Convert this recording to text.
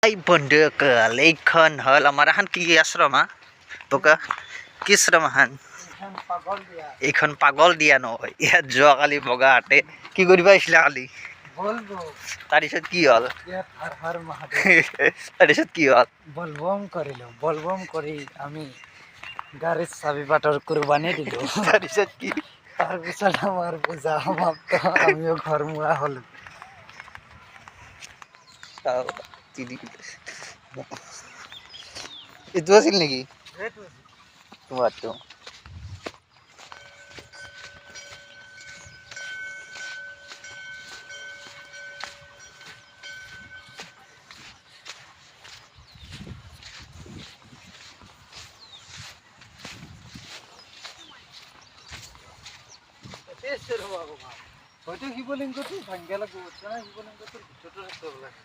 Ay bunda ke lekhan hal amara han ki ashram ha boka ki ashram han ekhon pagol dia no ya joa kali boga ate ki koriba aisla kali বলবো tarisot ki hol Har Har Mahadev tarisot ki hol Bol Bam করিল বলবম করি আমি গাড়ির চাবি বাটর কুরবানি দিল tarisot ki তার পিছনে আমার পূজা সমাপ্ত আমিও ঘর মুড়া হলো tao tidi itu hasil niki buat tuh হয়তো শিবলিঙ্গটো ভাঙ্গা লাগব না শিবলিঙ্গটোৰ ভিতৰতে ৰাখিব লাগে